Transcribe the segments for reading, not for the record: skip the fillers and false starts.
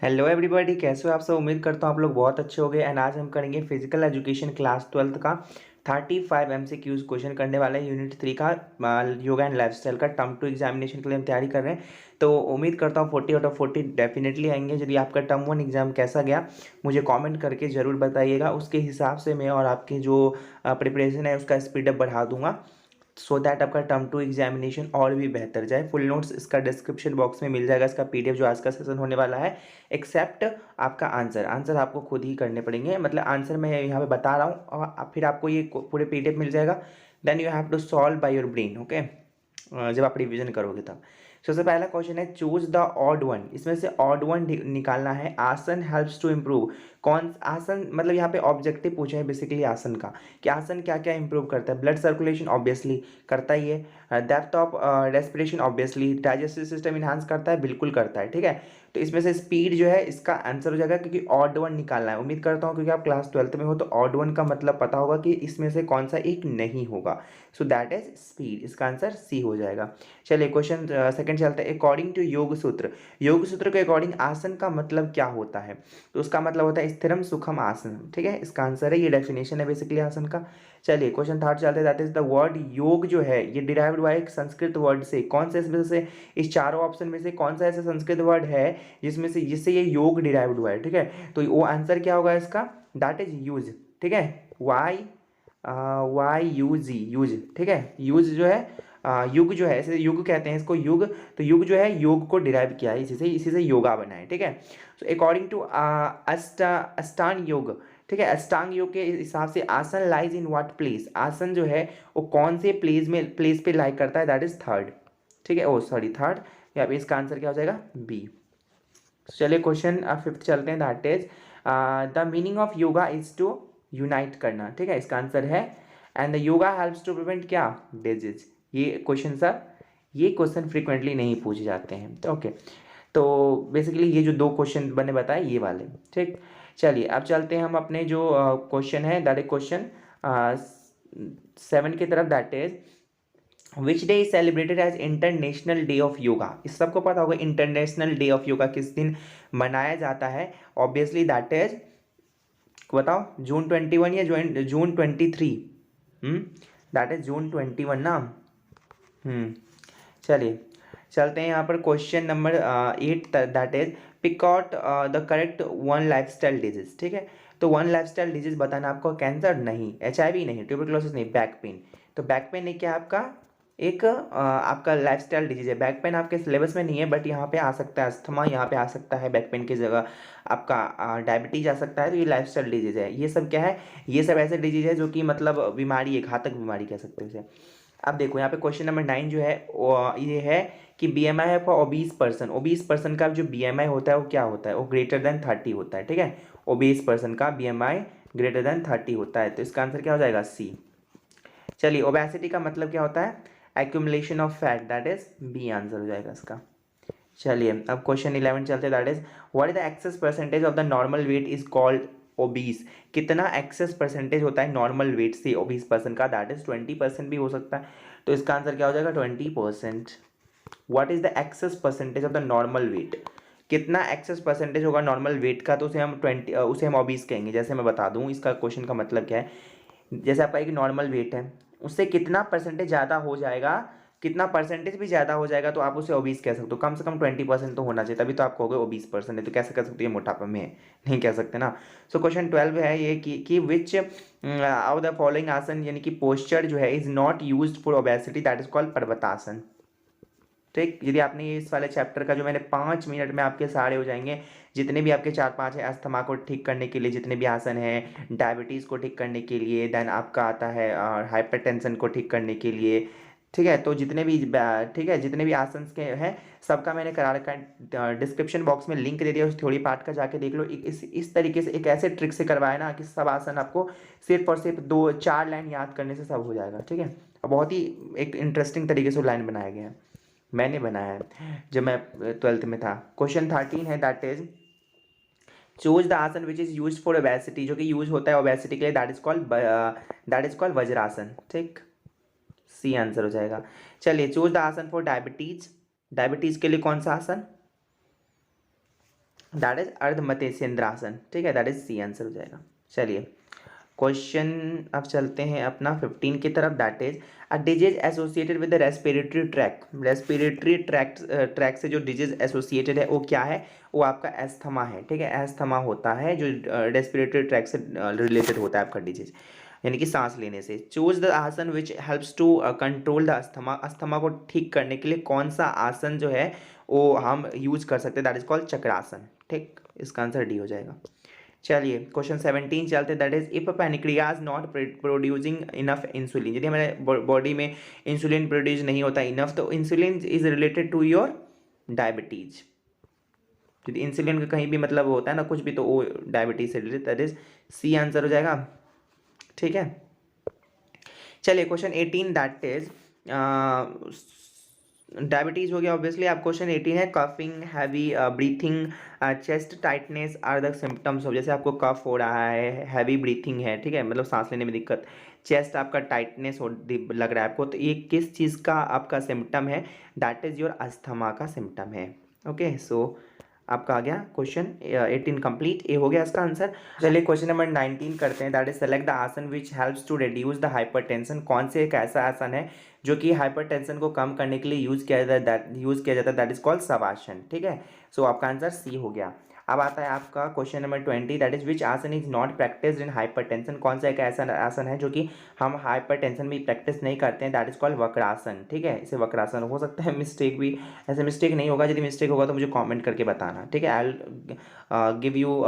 Hello everybody, कैसे हो आप सब। उम्मीद करता हूँ आप लोग बहुत अच्छे हो गए। एंड आज हम करेंगे फिजिकल एजुकेशन क्लास 12th का 35 MCQs क्वेश्चन करने वाला है यूनिट 3 का योगा एंड लाइफस्टाइल का टर्म 2 एग्जामिनेशन के लिए हम तैयारी कर रहे हैं। तो उम्मीद करता हूँ 40 आउट ऑफ 40 डेफिनेटली आएंगे। यदि आपका टर्म 1 एग्जाम कैसा गया मुझे कमेंट करके ज़रूर बताइएगा। उसके हिसाब से मैं और आपकी जो प्रिपरेशन है उसका स्पीडअप बढ़ा दूंगा, सो दैट आपका टर्म 2 एग्जामिनेशन और भी बेहतर जाए। फुल नोट्स इसका डिस्क्रिप्शन बॉक्स में मिल जाएगा, इसका पीडीएफ जो आज का सेशन होने वाला है। एक्सेप्ट आपका आंसर आपको खुद ही करने पड़ेंगे, मतलब आंसर मैं यहाँ पे बता रहा हूँ और फिर आपको ये पूरे पीडीएफ मिल जाएगा। Then you have to solve by your brain, okay. जब आप रिवीजन करोगे तब। सबसे पहला क्वेश्चन है चूज द ऑड वन। इसमें से ऑड वन निकालना है। आसन हेल्प्स टू इम्प्रूव। कौन आसन, मतलब यहाँ पे ऑब्जेक्टिव पूछे हैं बेसिकली आसन का, कि आसन क्या क्या इंप्रूव करता है। ब्लड सर्कुलेशन ऑब्वियसली करता ही है। Depth of respiration obviously. Digestive system enhance करता है, बिल्कुल करता है, ठीक है। तो इसमें से स्पीड जो है इसका आंसर हो जाएगा, क्योंकि ऑड वन निकालना है। उम्मीद करता हूँ क्योंकि आप क्लास 12th में हो तो ऑड वन का मतलब पता होगा कि इसमें से कौन सा एक नहीं होगा। So that is speed. इसका आंसर सी हो जाएगा। चलिए क्वेश्चन सेकंड चलते हैं। अकॉर्डिंग टू योग सूत्र, योग सूत्र के अकॉर्डिंग आसन का मतलब क्या होता है। तो उसका मतलब होता है स्थिरम सुखम आसन, ठीक है। इसका आंसर है, ये डेफिनेशन है बेसिकली आसन का। चलिए क्वेश्चन थर्ड चलते हैं। दैट इज द वर्ड योग जो है ये डिराइव्ड हुआ है एक संस्कृत वर्ड से। कौन से इसमें से, इस चारों ऑप्शन में से कौन सा ऐसा संस्कृत वर्ड है जिसमें से जिससे ये योग डिराइव्ड हुआ है, ठीक है। तो वो आंसर क्या होगा इसका, दैट इज यूज, ठीक है। Y Y U G, yuj, ठीक है। यूज जो है युग जो है, ऐसे युग कहते हैं इसको, युग। तो युग जो है योग को डिराइव किया है, इसी से योगा बना है, ठीक है। सो अकॉर्डिंग टू अष्टांग योग, ठीक है। अष्टांग योग के हिसाब से आसन लाइज इन व्हाट प्लेस। आसन जो है वो कौन से प्लेस पे लाइक करता है, दैट इज थर्ड, ठीक है। ओ सॉरी थर्ड, यहाँ पे इसका आंसर क्या हो जाएगा, बी। चलिए क्वेश्चन फिफ्थ चलते हैं। That is the meaning of yoga is to unite करना, ठीक है। इसका आंसर है and the yoga helps to prevent क्या, डिजीज। ये क्वेश्चन फ्रिक्वेंटली नहीं पूछे जाते हैं, तो ओके। तो बेसिकली ये जो दो क्वेश्चन मैंने बताए ये वाले, ठीक। चलिए अब चलते हैं हम अपने जो क्वेश्चन है, दैट इज क्वेश्चन 7 की तरफ। That is which day is celebrated as International Day of Yoga. इस सबको पता होगा इंटरनेशनल डे ऑफ योगा किस दिन मनाया जाता है। ऑब्वियसली दैट इज, बताओ, जून 21 या जून 23। दैट इज जून 21 ना। चलिए चलते हैं यहाँ पर question number 8। That is pick out the correct one lifestyle disease, ठीक है। तो वन लाइफस्टाइल डिजीज बताना आपको, कैंसर नहीं, HIV नहीं, ट्यूबरकुलोसिस नहीं, बैक पेन। तो बैक पेन एक क्या आपका, एक आपका लाइफस्टाइल डिजीज है। बैक पेन आपके सिलेबस में नहीं है बट यहाँ पे आ सकता है। अस्थमा यहाँ पे आ सकता है बैक पेन की जगह। आपका डायबिटीज आ सकता है, तो ये लाइफस्टाइल डिजीज है। ये सब क्या है, ये सब ऐसे डिजीज है जो कि मतलब बीमारी है, घातक बीमारी कह सकते हो इसे। अब देखो यहाँ पे क्वेश्चन नंबर 9 जो है ये है कि BMI है for obese person. Obese person का जो BMI होता है वो क्या होता है, वो ग्रेटर देन 30 होता है, ठीक है। ओबीस पर्सन का BMI ग्रेटर देन 30 होता है, तो इसका आंसर क्या हो जाएगा, सी। चलिए ओबेसिटी का मतलब क्या होता है, accumulation of fat, that is B answer हो जाएगा इसका। चलिए अब क्वेश्चन 11 चलते हैं। That is what is the excess percentage of the normal weight is called obese. कितना एक्सेस परसेंटेज होता है नॉर्मल वेट से ओबीस पर्सन का, दैट इज 20% भी हो सकता है। तो इसका आंसर क्या हो जाएगा, 20%। What is the excess percentage of the normal weight. कितना एक्सेस परसेंटेज होगा नॉर्मल वेट का, तो उसे हम ओबीस कहेंगे। जैसे मैं बता दूं इसका क्वेश्चन का मतलब क्या है। जैसे आपका एक नॉर्मल वेट है, उससे कितना परसेंटेज ज़्यादा हो जाएगा, कितना परसेंटेज भी ज़्यादा हो जाएगा तो आप उसे ओबीस कह सकते हो। कम से कम 20% तो होना चाहिए, तभी तो आप कहोगे ओबीस% है। तो कैसे कह सकते हो ये मोटापा में है, नहीं कह सकते ना। सो क्वेश्चन 12 है ये कि विच ऑफ द फॉलोइंग आसन, यानी कि पोस्चर जो है, is not used for obesity, that is called parvatasana. ठीक, यदि आपने ये इस वाले चैप्टर का जो मैंने 5 मिनट में आपके सारे हो जाएंगे, जितने भी आपके 4-5 है, अस्थमा को ठीक करने के लिए जितने भी आसन है, डायबिटीज़ को ठीक करने के लिए, देन आपका आता है हाइपरटेंशन को ठीक करने के लिए, ठीक है। तो जितने भी ठीक है, जितने भी आसन के हैं सबका मैंने करा रखा है। डिस्क्रिप्शन बॉक्स में लिंक दे दिया, उस थ्योरी पार्ट का जाके देख लो। इस तरीके से एक ऐसे ट्रिक से करवाया ना कि सब आसन आपको सिर्फ और सिर्फ 2-4 लाइन याद करने से सब हो जाएगा, ठीक है। और बहुत ही एक इंटरेस्टिंग तरीके से लाइन बनाया गया है, मैंने बनाया है जब मैं 12th में था। क्वेश्चन 13 है। That is choose the asana which is use for obesity, जो कि यूज होता है ओबेसिटी के लिए, दैट इज कॉल्ड वज्रासन, ठीक। सी आंसर हो जाएगा। चलिए चूज द आसन फॉर डायबिटीज। डायबिटीज के लिए कौन सा आसन, दैट इज अर्ध मत्स्येंद्रासन, ठीक है, दैट इज सी आंसर हो जाएगा। चलिए क्वेश्चन अब चलते हैं अपना 15 की तरफ, that is a disease associated with the respiratory tract. Respiratory tract से जो डिजीज एसोसिएटेड है वो क्या है, वो आपका एस्थमा है, ठीक है, एस्थमा होता है जो रेस्पिरेटरी ट्रैक से रिलेटेड होता है आपका डिजीज, यानी कि सांस लेने से। Choose the asana which helps to control the asthma. Asthma को ठीक करने के लिए कौन सा आसन जो है वो हम यूज कर सकते हैं, दैट इज कॉल्ड चक्रासन, ठीक, इसका आंसर डी हो जाएगा। चलिए क्वेश्चन 17 चलते, that is if pancreas not producing enough insulin. यदि हमारे बॉडी में इंसुलिन प्रोड्यूस नहीं होता इनफ, तो insulin is related to your diabetes. यदि इंसुलिन का कहीं भी मतलब होता है ना कुछ भी, तो वो डायबिटीज से related, that is C answer हो जाएगा, ठीक है। चलिए क्वेश्चन 18, दैट इज डायबिटीज हो गया ऑब्वियसली। आप क्वेश्चन 18 है coughing, heavy breathing, chest tightness are the symptoms of. जैसे आपको कफ हो रहा है, हैवी ब्रीथिंग है, ठीक है, मतलब सांस लेने में दिक्कत, चेस्ट आपका टाइटनेस हो लग रहा है आपको, तो ये किस चीज़ का आपका सिम्टम है, दैट इज योर अस्थमा का सिम्टम है। ओके, सो आपका आ गया क्वेश्चन 18 कंप्लीट, ये हो गया इसका आंसर। चलिए क्वेश्चन नंबर 19 करते हैं, that is select the asana which helps to reduce the hypertension. कौन से एक ऐसा आसन है जो कि हाइपरटेंशन को कम करने के लिए यूज किया जाता है, दैट इज कॉल्ड शवासन, ठीक है। सो आपका आंसर सी हो गया। अब आता है आपका question number 20, that is which asana is not practised in hypertension. कौन सा एक ऐसा आसन है जो कि हम हाइपरटेंशन में प्रैक्टिस नहीं करते हैं, दैट इज कॉल्ड वक्रासन, ठीक है। इसे वक्रासन हो सकता है मिस्टेक भी, ऐसे मिस्टेक नहीं होगा, यदि मिस्टेक होगा तो मुझे कमेंट करके बताना, ठीक है। आई गिव यू,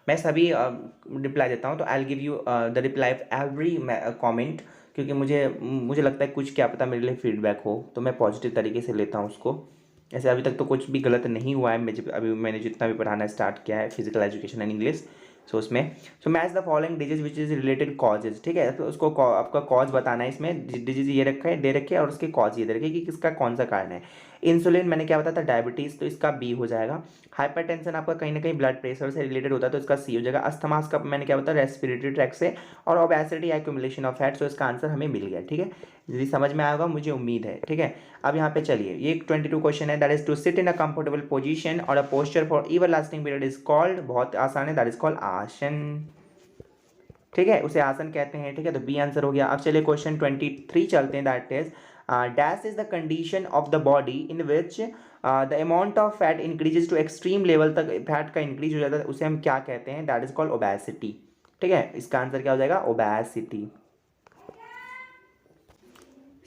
मैं सभी रिप्लाई देता हूँ, तो I give you the reply off every comment, क्योंकि मुझे लगता है कुछ क्या पता मेरे लिए फीडबैक हो, तो मैं पॉजिटिव तरीके से लेता हूँ उसको। ऐसे अभी तक तो कुछ भी गलत नहीं हुआ है, अभी मैंने जितना भी पढ़ाना स्टार्ट किया है फिजिकल एजुकेशन एंड इंग्लिश, सो उसमें so match the following disease which is related causes, ठीक है। तो उसको आपका कॉज बताना है, इसमें डिजीज ये रखा है, दे रखे है, और उसके कॉज ये दे रखे हैं कि किसका कौन सा कारण है। इंसुलिन मैंने क्या बताया था, डायबिटीज़, तो इसका बी हो जाएगा। हाइपरटेंशन आपका कहीं ना कहीं ब्लड प्रेशर से रिलेटेड होता है, तो इसका सी हो जाएगा। अस्थमास का मैंने क्या बताया, रेस्पिरेटरी ट्रैक से, और ओबेसिटी एक्यूमुलेशन ऑफ फैट, सो इसका आंसर हमें मिल गया, ठीक है। यदि समझ में आएगा मुझे उम्मीद है, ठीक है। अब यहाँ पे चलिए, ये 22 क्वेश्चन है, that is to sit in a comfortable position और a posture for ever lasting period is called, बहुत आसान है, दैट इज कॉल्ड आसन, ठीक है, उसे आसन कहते हैं, ठीक है। तो बी आंसर हो गया। अब चलिए क्वेश्चन 23 चलते हैं, that is dash is the condition of the body in which the amount of fat increases to extreme level तक फैट का इंक्रीज हो जाता है, उसे हम क्या कहते हैं, दैट इज कॉल्ड ओबेसिटी, ठीक है। इसका आंसर क्या हो जाएगा, ओबेसिटी।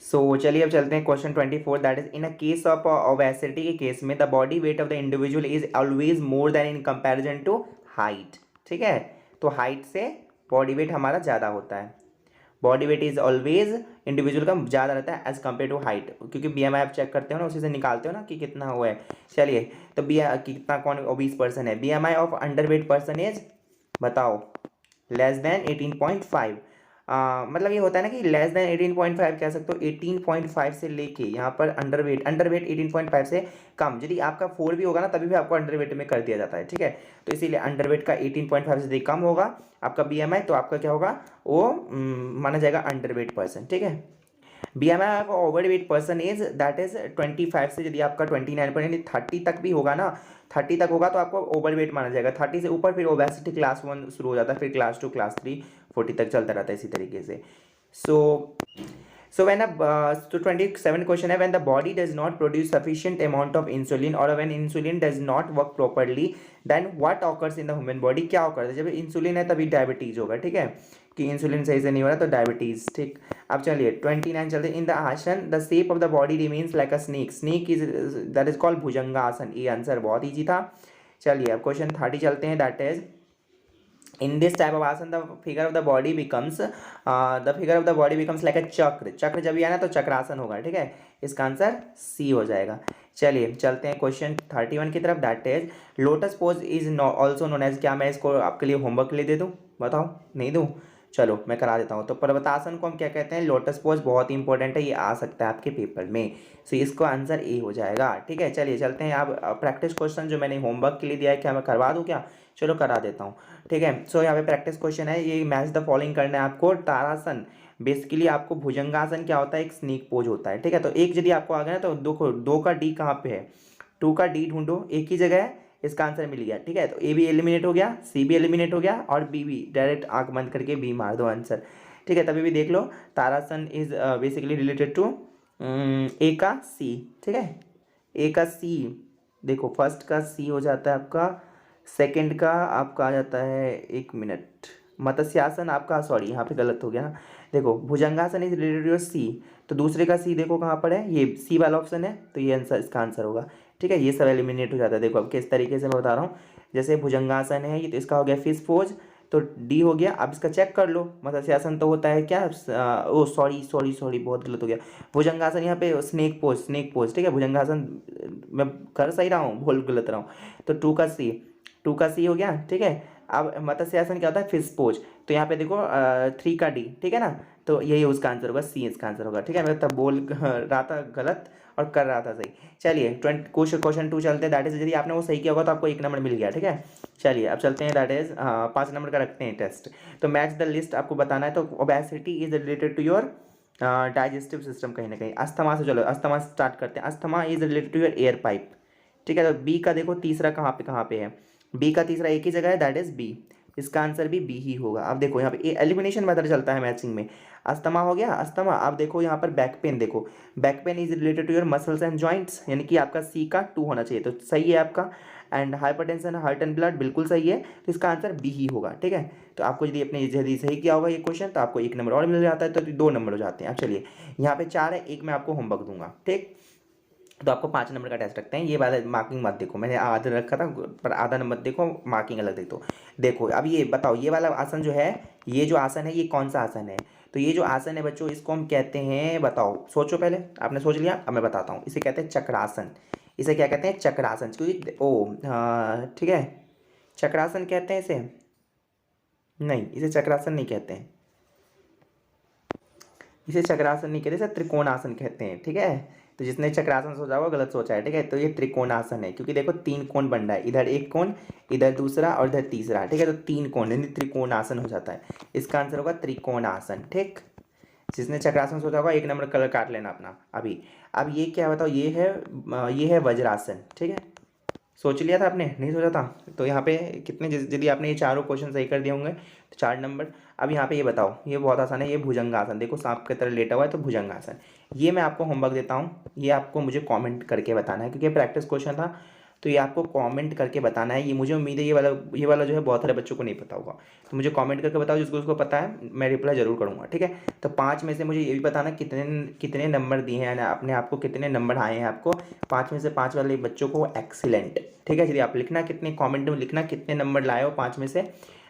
सो चलिए अब चलते हैं question 24, that is in a case of obesity के केस में the body weight of the individual is always more than in comparison to height, ठीक है। तो हाइट से बॉडी वेट हमारा ज़्यादा होता है, body weight is always individual का ज़्यादा रहता है एज कम्पेयर टू हाइट, क्योंकि बीएमआई आप चेक करते हो ना, उसी से निकालते हो ना कि कितना हुआ है। चलिए तो कितना कौन ओबीस पर्सन है, BMI of under weight person is, बताओ, लेस देन 18.5। मतलब ये होता है ना कि लेस देन 18.5 कह सकते हो, 18.5 से लेके यहाँ पर अंडर वेट 18.5 से कम, यदि आपका 4 भी होगा ना तभी भी आपको अंडर वेट में कर दिया जाता है, ठीक है। तो इसीलिए अंडर वेट का 18.5 से यदि कम होगा आपका बीएमआई, तो आपका क्या होगा, वो माना जाएगा अंडर वेट पर्सन, ठीक है। BMI of over weight person is, that is 25 से, यदि आपका 29.30 तक भी होगा ना, 30 तक होगा तो आपको ओवर वेट माना जाएगा। 30 से ऊपर फिर ओबेसिटी क्लास 1 शुरू हो जाता है, फिर क्लास 2 क्लास 3 40 तक चलता रहता है इसी तरीके से। So when so 27 question है, when the body does not produce sufficient amount of insulin or when insulin does not work properly, then what occurs in the human body, क्या occurs है, जब इंसुलिन है तभी डायबिटीज होगा, ठीक है, कि इंसुलिन सही से नहीं हो रहा तो डायबिटीज, ठीक। अब चलिए 29 चलते, in the asana the shape of the body remains like a snake, snake is, that is called bhujangasana, ये आंसर बहुत ईजी था। चलिए अब क्वेश्चन 30 चलते हैं, that is in this type of asan the figure of the body becomes like a चक्र, चक्र जब भी आना तो चक्रासन होगा, ठीक है। इसका आंसर सी हो जाएगा। चलिए चलते हैं क्वेश्चन 31 की तरफ, that is lotus pose is also known as, क्या मैं इसको आपके लिए होमवर्क के लिए दे दूं, बताओ, नहीं दूं, चलो मैं करा देता हूँ। तो पर्वतासन को हम क्या कहते हैं, लोटस पोज, बहुत ही इंपॉर्टेंट है, ये आ सकता है आपके पेपर में, सो इसको आंसर ए हो जाएगा, ठीक है। चलिए चलते हैं अब प्रैक्टिस क्वेश्चन जो मैंने होमवर्क के लिए दिया है, क्या मैं करवा दूँ क्या, चलो करा देता हूँ, ठीक है। सो यहाँ पे प्रैक्टिस क्वेश्चन है, ये मैच द फॉलोइंग करना है आपको। तारासन, बेसिकली आपको भुजंगासन क्या होता है, एक स्नीक पोज होता है, ठीक है। तो एक यदि आपको आ गया ना, तो दो का डी कहाँ पे है, 2 का डी ढूंढो, एक ही जगह है इसका आंसर मिल गया। ठीक है, तो ए भी एलिमिनेट हो गया, सी भी एलिमिनेट हो गया और बी भी, डायरेक्ट आंख बंद करके बी मार दो आंसर। ठीक है, तभी भी देख लो, तारासन इज बेसिकली रिलेटेड टू ए का सी। ठीक है, ए का सी, देखो फर्स्ट का सी हो जाता है आपका, सेकंड का आपका आ जाता है, एक मिनट, मत्स्यासन आपका, सॉरी यहाँ पे गलत हो गया ना, देखो भुजंगासन इज रिलेटेड टू सी, तो दूसरे का सी देखो कहाँ पर है, ये सी वाला ऑप्शन है, तो ये आंसर, इसका आंसर होगा। ठीक है, ये सब एलिमिनेट हो जाता है। देखो अब किस तरीके से मैं बता रहा हूँ, जैसे भुजंगासन है ये, तो इसका हो गया फिश पोज, तो डी हो गया। अब इसका चेक कर लो, मत्स्यासन तो होता है क्या, ओ सॉरी सॉरी सॉरी, बहुत गलत हो गया, भुजंगासन यहाँ पे स्नेक पोज, स्नेक पोज। ठीक है, भुजंगासन मैं कर सही रहा हूँ, बोल गलत रहा हूँ, तो टू का सी हो गया। ठीक है, अब मत्स्यासन क्या होता है, फिश पोज, तो यहाँ पे देखो 3 का डी। ठीक है ना, तो यही उसका आंसर होगा, सी इसका आंसर होगा। ठीक है, मैं तब बोल रहा था गलत और कर रहा था सही। चलिए क्वेश्चन 2 चलते हैं, दैट इज, यदि आपने वो सही किया होगा तो आपको 1 नंबर मिल गया। ठीक है, चलिए अब चलते हैं, दैट इज 5 नंबर का रखते हैं टेस्ट। तो मैच द लिस्ट आपको बताना है, तो obesity is related to your digestive system, कहीं ना कहीं। अस्थमा से चलो, अस्थमा स्टार्ट करते हैं, asthma is related to your air pipe. ठीक है, तो बी का देखो तीसरा कहाँ पे है, बी का तीसरा एक ही जगह है, दैट इज बी, इसका आंसर भी बी ही होगा। अब देखो यहाँ पे एलिमिनेशन मेथड चलता है मैचिंग में, अस्थमा हो गया, अस्थमा। अब देखो यहाँ पर बैक पेन, देखो back pain is related to your muscles and joints, यानी कि आपका सी का 2 होना चाहिए, तो सही है आपका। And hypertension, heart and blood, बिल्कुल सही है, तो इसका आंसर बी ही होगा। ठीक है, तो आपको यदि सही किया होगा ये क्वेश्चन, तो आपको 1 नंबर और मिल जाता है, तो 2 नंबर हो जाते हैं। अब चलिए, यहाँ पे 4 है, एक मैं आपको होमवर्क दूंगा। ठीक, तो आपको 5 नंबर का टेस्ट रखते हैं। ये वाला मार्किंग मत देखो, मैंने आधा रखा था पर आधा नंबर देखो, मार्किंग अलग देखो। देखो अब ये बताओ, ये वाला आसन जो है, ये जो आसन है ये कौन सा आसन है, तो ये जो आसन है बच्चों, इसको हम कहते हैं, बताओ, सोचो पहले, आपने सोच लिया, अब मैं बताता हूँ, इसे कहते हैं चक्रासन। इसे क्या कहते हैं, चक्रासन, क्योंकि ठीक है, चक्रासन कहते हैं इसे, नहीं इसे चक्रासन नहीं कहते हैं, इसे चक्रासन नहीं कहते, इसे त्रिकोणासन कहते हैं। ठीक है, तो जिसने चक्रासन सोचा होगा गलत सोचा है। ठीक है, तो ये त्रिकोणासन है, क्योंकि देखो 3 कोण बन रहा है, इधर एक कोण, इधर दूसरा और इधर तीसरा। ठीक है, तो 3 कोण यानी त्रिकोणासन हो जाता है, इसका आंसर होगा त्रिकोणासन। ठीक, जिसने चक्रासन सोचा होगा 1 नंबर कलर काट लेना अपना अभी। अब ये क्या बताओ, ये है वज्रासन। ठीक है, सोच लिया था आपने, नहीं सोचा था, तो यहाँ पे कितने, यदि आपने ये चारों क्वेश्चन सही कर दिए होंगे तो 4 नंबर। अब यहाँ पे ये बताओ, ये बहुत आसान है, ये भुजंगासन, देखो सांप की तरह लेटा हुआ है, तो भुजंगासन। ये मैं आपको होमवर्क देता हूँ, ये आपको मुझे कमेंट करके बताना है, क्योंकि प्रैक्टिस क्वेश्चन था, तो ये आपको कमेंट करके बताना है। ये मुझे उम्मीद है ये वाला जो है बहुत सारे बच्चों को नहीं पता होगा, तो मुझे कमेंट करके बताओ, जिसको उसको पता है मैं रिप्लाई जरूर करूँगा। ठीक है, तो 5 में से मुझे ये भी बताना कितने कितने नंबर दिए हैं, अपने आप को कितने नंबर आए हैं आपको, 5 में से 5 वाले बच्चों को एक्सीलेंट। ठीक है, यदि आप लिखना, कितने कॉमेंट में लिखना कितने नंबर लाए हो 5 में से,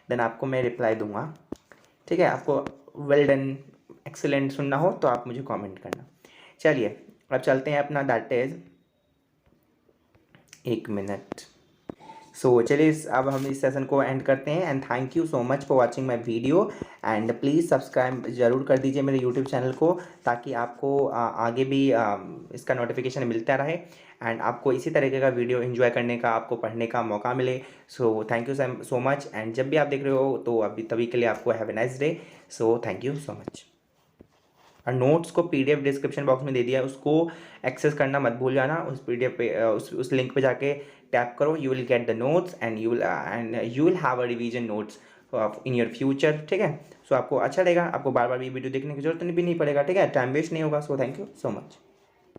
देन आपको मैं रिप्लाई दूंगा। ठीक है, आपको वेल डन एक्सीलेंट सुनना हो तो आप मुझे कमेंट करना। चलिए अब चलते हैं अपना, दैट इज, एक मिनट। सो चलिए अब हम इस सेशन को एंड करते हैं, and thank you so much for watching my video, and please subscribe जरूर कर दीजिए मेरे यूट्यूब चैनल को, ताकि आपको आगे भी इसका नोटिफिकेशन मिलता रहे, एंड आपको इसी तरीके का वीडियो एंजॉय करने का, आपको पढ़ने का मौका मिले। So thank you so much, and जब भी आप देख रहे हो तो अभी तभी के लिए आपको have a nice day. So thank you so much. और नोट्स को पीडीएफ डिस्क्रिप्शन बॉक्स में दे दिया है, उसको एक्सेस करना मत भूल जाना, उस पीडीएफ पे उस लिंक पे जाके टैप करो, you will get the notes, and you will have a revision notes in your future. ठीक है, सो आपको अच्छा लगेगा, आपको बार बार ये वीडियो देखने की जरूरत भी नहीं पड़ेगा। ठीक है, टाइम वेस्ट नहीं होगा। So thank you so much.